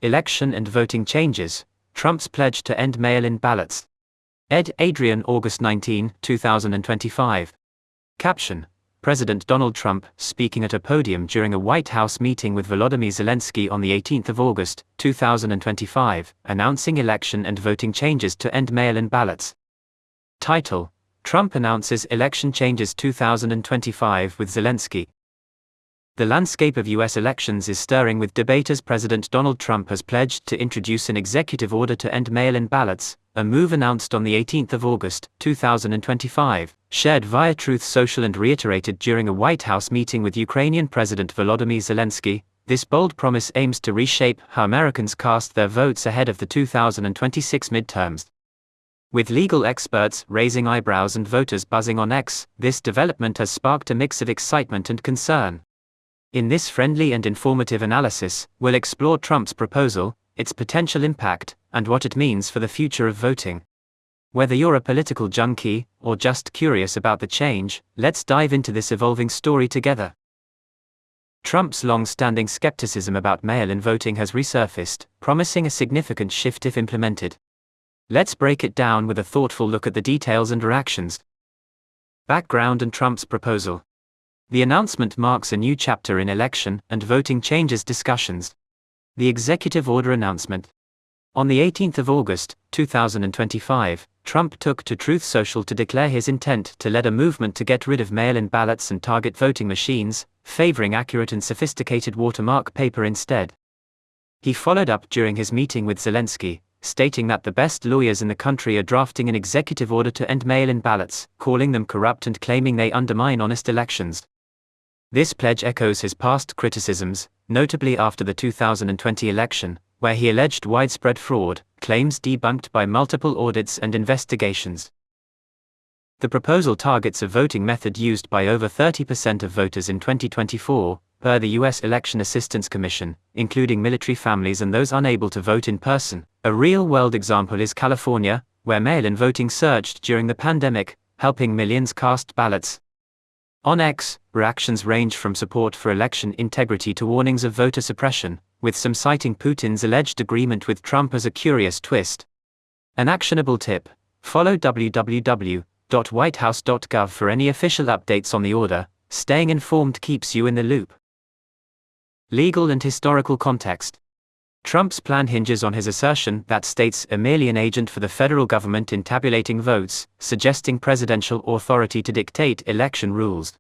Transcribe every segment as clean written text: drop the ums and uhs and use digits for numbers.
Election and Voting Changes, Trump's Pledge to End Mail-in Ballots. Ed. Adrian, August 19, 2025. Caption: President Donald Trump, speaking at a podium during a White House meeting with Volodymyr Zelensky on the 18th of August, 2025, announcing election and voting changes to end mail-in ballots. Title: Trump announces election changes 2025 with Zelensky. The landscape of U.S. elections is stirring with debate as President Donald Trump has pledged to introduce an executive order to end mail-in ballots, a move announced on the 18th of August, 2025, shared via Truth Social and reiterated during a White House meeting with Ukrainian President Volodymyr Zelensky. This bold promise aims to reshape how Americans cast their votes ahead of the 2026 midterms. With legal experts raising eyebrows and voters buzzing on X, this development has sparked a mix of excitement and concern. In this friendly and informative analysis, we'll explore Trump's proposal, its potential impact, and what it means for the future of voting. Whether you're a political junkie, or just curious about the change, let's dive into this evolving story together. Trump's long-standing skepticism about mail-in voting has resurfaced, promising a significant shift if implemented. Let's break it down with a thoughtful look at the details and reactions. Background and Trump's proposal. The announcement marks a new chapter in election and voting changes discussions. The executive order announcement. On the 18th of August, 2025, Trump took to Truth Social to declare his intent to lead a movement to get rid of mail-in ballots and target voting machines, favoring accurate and sophisticated watermark paper instead. He followed up during his meeting with Zelensky, stating that the best lawyers in the country are drafting an executive order to end mail-in ballots, calling them corrupt and claiming they undermine honest elections. This pledge echoes his past criticisms, notably after the 2020 election, where he alleged widespread fraud, claims debunked by multiple audits and investigations. The proposal targets a voting method used by over 30% of voters in 2024, per the U.S. Election Assistance Commission, including military families and those unable to vote in person. A real-world example is California, where mail-in voting surged during the pandemic, helping millions cast ballots. On X, reactions range from support for election integrity to warnings of voter suppression, with some citing Putin's alleged agreement with Trump as a curious twist. An actionable tip: follow www.whitehouse.gov for any official updates on the order. Staying informed keeps you in the loop. Legal and historical context. Trump's plan hinges on his assertion that states are merely an agent for the federal government in tabulating votes, suggesting presidential authority to dictate election rules.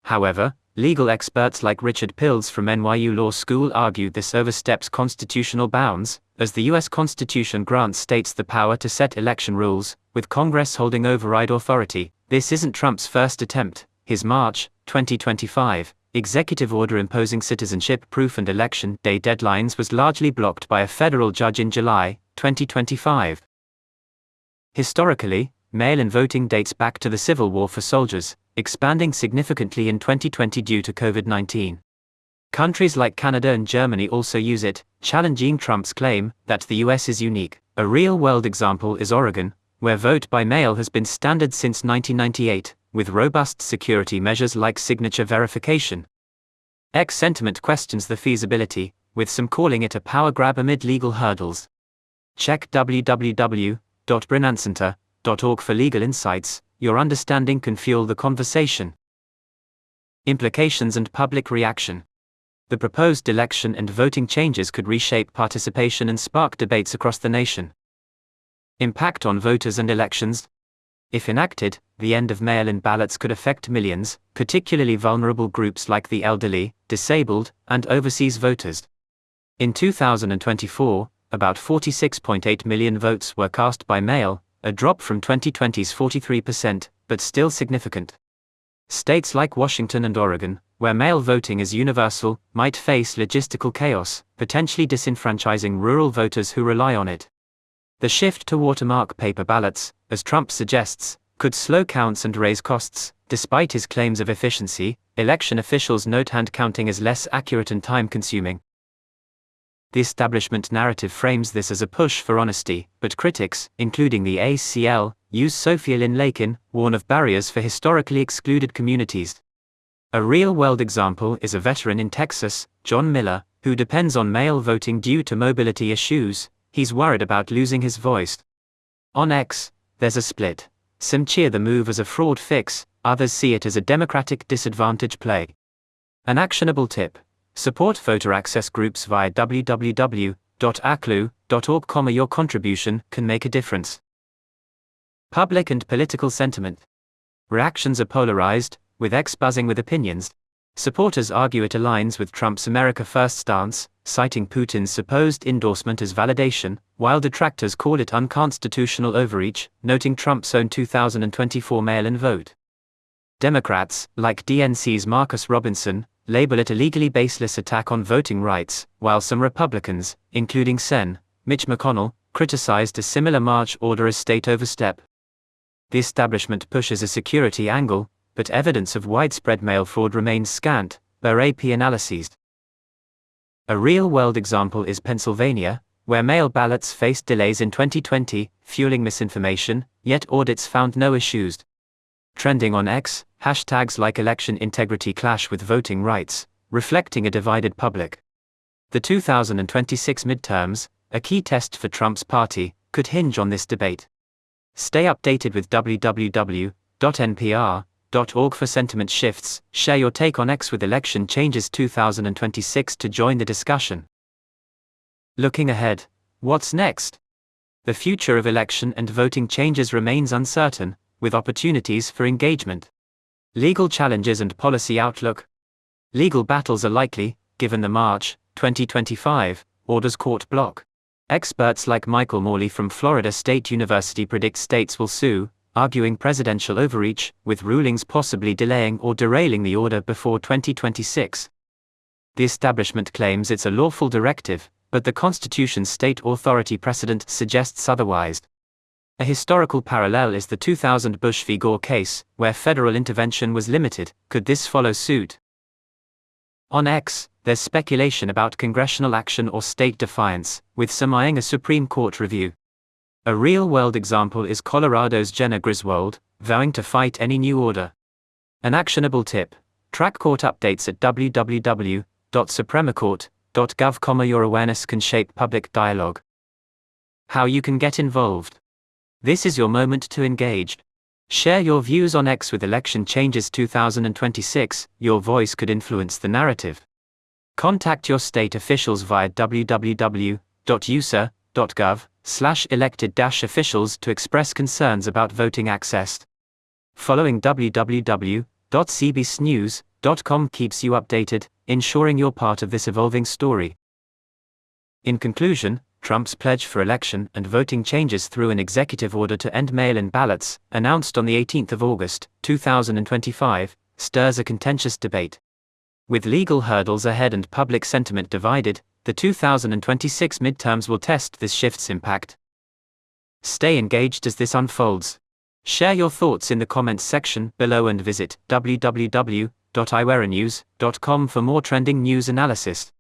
However, legal experts like Richard Pills from NYU Law School argue this oversteps constitutional bounds, as the U.S. Constitution grants states the power to set election rules, with Congress holding override authority. This isn't Trump's first attempt. His March 2025 executive order imposing citizenship proof and election day deadlines was largely blocked by a federal judge in July 2025. Historically, mail-in voting dates back to the Civil War for soldiers, expanding significantly in 2020 due to COVID-19. Countries like Canada and Germany also use it, challenging Trump's claim that the US is unique. A real-world example is Oregon, where vote by mail has been standard since 1998, with robust security measures like signature verification. X sentiment questions the feasibility, with some calling it a power grab amid legal hurdles. Check www.brinnancenter.org for legal insights. Your understanding can fuel the conversation. Implications and public reaction. The proposed election and voting changes could reshape participation and spark debates across the nation. Impact on voters and elections. If enacted, the end of mail-in ballots could affect millions, particularly vulnerable groups like the elderly, disabled, and overseas voters. In 2024, about 46.8 million votes were cast by mail, a drop from 2020's 43%, but still significant. States like Washington and Oregon, where mail voting is universal, might face logistical chaos, potentially disenfranchising rural voters who rely on it. The shift to watermark paper ballots, as Trump suggests, could slow counts and raise costs. Despite his claims of efficiency, election officials note hand counting as less accurate and time-consuming. The establishment narrative frames this as a push for honesty, but critics, including the ACL, use Sophia Lynn Lakin, warn of barriers for historically excluded communities. A real-world example is a veteran in Texas, John Miller, who depends on mail voting due to mobility issues. He's worried about losing his voice. On X, there's a split. Some cheer the move as a fraud fix, others see it as a democratic disadvantage play. An actionable tip: support voter access groups via www.aclu.org. Your contribution can make a difference. Public and political sentiment. Reactions are polarized, with X buzzing with opinions. Supporters argue it aligns with Trump's America First stance, citing Putin's supposed endorsement as validation, while detractors call it unconstitutional overreach, noting Trump's own 2024 mail-in vote. Democrats, like DNC's Marcus Robinson, label it a legally baseless attack on voting rights, while some Republicans, including Sen. Mitch McConnell, criticized a similar March order as state overstep. The establishment pushes a security angle, but evidence of widespread mail fraud remains scant, per AP analyses. A real-world example is Pennsylvania, where mail ballots faced delays in 2020, fueling misinformation, yet audits found no issues. Trending on X, hashtags like election integrity clash with voting rights, reflecting a divided public. The 2026 midterms, a key test for Trump's party, could hinge on this debate. Stay updated with www.npr.org for sentiment shifts. Share your take on X with election changes 2026 to join the discussion. Looking ahead, what's next? The future of election and voting changes remains uncertain, with opportunities for engagement. Legal challenges and policy outlook. Legal battles are likely, given the March 2025 orders court block. Experts like Michael Morley from Florida State University predict states will sue, arguing presidential overreach, with rulings possibly delaying or derailing the order before 2026. The establishment claims it's a lawful directive, but the Constitution's state authority precedent suggests otherwise. A historical parallel is the 2000 Bush v. Gore case, where federal intervention was limited. Could this follow suit? On X, there's speculation about congressional action or state defiance, with some eyeing a Supreme Court review. A real-world example is Colorado's Jenna Griswold, vowing to fight any new order. An actionable tip: track court updates at www.supremecourt.gov. Your awareness can shape public dialogue. How you can get involved. This is your moment to engage. Share your views on X with election changes 2026. Your voice could influence the narrative. Contact your state officials via www.usa.gov/elected-officials to express concerns about voting access. Following www.cbsnews.com keeps you updated, ensuring you're part of this evolving story. In conclusion, Trump's pledge for election and voting changes through an executive order to end mail-in ballots, announced on the 18th of August, 2025, stirs a contentious debate. With legal hurdles ahead and public sentiment divided, the 2026 midterms will test this shift's impact. Stay engaged as this unfolds. Share your thoughts in the comments section below and visit www.iwearanews.com for more trending news analysis.